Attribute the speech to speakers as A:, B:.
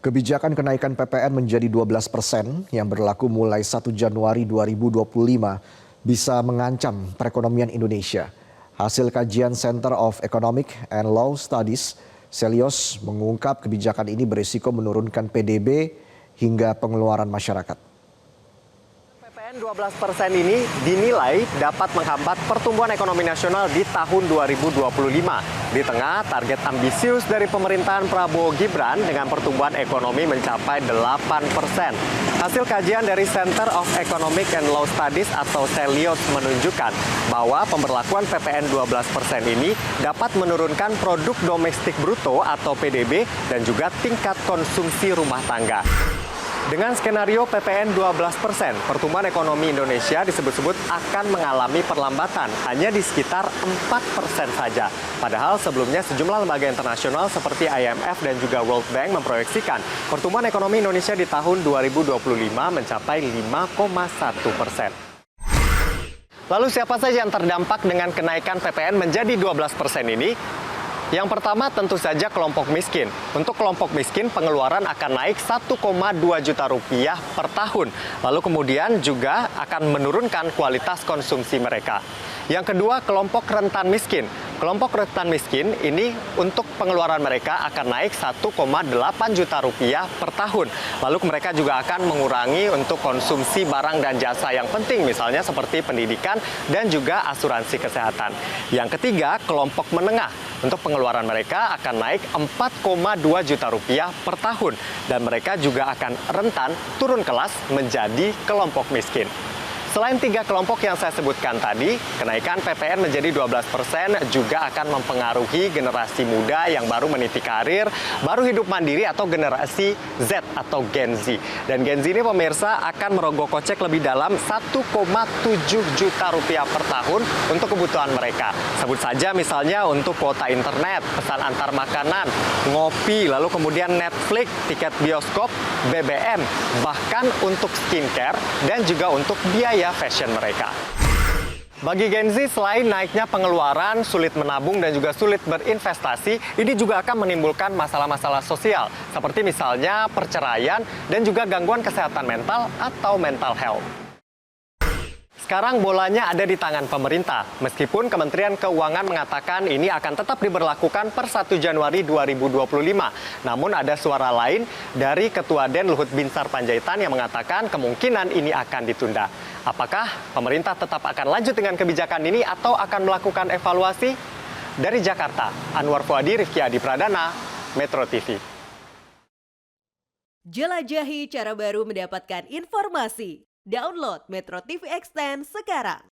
A: Kebijakan kenaikan PPN menjadi 12% yang berlaku mulai 1 Januari 2025 bisa mengancam perekonomian Indonesia. Hasil kajian Center of Economic and Law Studies, Celios mengungkap kebijakan ini berisiko menurunkan PDB hingga pengeluaran masyarakat.
B: PPN 12% ini dinilai dapat menghambat pertumbuhan ekonomi nasional di tahun 2025. Di tengah target ambisius dari pemerintahan Prabowo Gibran dengan pertumbuhan ekonomi mencapai 8%. Hasil kajian dari Center of Economic and Law Studies atau Celios menunjukkan bahwa pemberlakuan PPN 12% ini dapat menurunkan produk domestik bruto atau PDB dan juga tingkat konsumsi rumah tangga. Dengan skenario PPN 12%, pertumbuhan ekonomi Indonesia disebut-sebut akan mengalami perlambatan hanya di sekitar 4% saja. Padahal sebelumnya sejumlah lembaga internasional seperti IMF dan juga World Bank memproyeksikan pertumbuhan ekonomi Indonesia di tahun 2025 mencapai 5,1%. Lalu siapa saja yang terdampak dengan kenaikan PPN menjadi 12% ini? Yang pertama tentu saja kelompok miskin. Untuk kelompok miskin pengeluaran akan naik 1,2 juta rupiah per tahun. Lalu kemudian juga akan menurunkan kualitas konsumsi mereka. Yang kedua kelompok rentan miskin. Kelompok rentan miskin ini untuk pengeluaran mereka akan naik 1,8 juta rupiah per tahun. Lalu mereka juga akan mengurangi untuk konsumsi barang dan jasa yang penting misalnya seperti pendidikan dan juga asuransi kesehatan. Yang ketiga kelompok menengah. Untuk pengeluaran mereka akan naik 4,2 juta rupiah per tahun. Dan mereka juga akan rentan turun kelas menjadi kelompok miskin. Selain tiga kelompok yang saya sebutkan tadi, kenaikan PPN menjadi 12% juga akan mempengaruhi generasi muda yang baru meniti karir, baru hidup mandiri atau generasi Z atau Gen Z. Dan Gen Z ini pemirsa akan merogoh kocek lebih dalam 1,7 juta rupiah per tahun untuk kebutuhan mereka. Sebut saja misalnya untuk kuota internet, pesan antar makanan, ngopi, lalu kemudian Netflix, tiket bioskop, BBM, bahkan untuk skincare dan juga untuk biaya fashion mereka. Bagi Gen Z, selain naiknya pengeluaran, sulit menabung dan juga sulit berinvestasi, ini juga akan menimbulkan masalah-masalah sosial, seperti misalnya perceraian dan juga gangguan kesehatan mental atau mental health. Sekarang bolanya ada di tangan pemerintah. Meskipun Kementerian Keuangan mengatakan ini akan tetap diberlakukan per 1 Januari 2025. Namun ada suara lain dari Ketua DEN Luhut Binsar Panjaitan yang mengatakan kemungkinan ini akan ditunda. Apakah pemerintah tetap akan lanjut dengan kebijakan ini atau akan melakukan evaluasi? Dari Jakarta, Anwar Fuadi, Rifki Adi Pradana, Metro TV.
C: Jelajahi cara baru mendapatkan informasi. Download Metro TV Extend sekarang.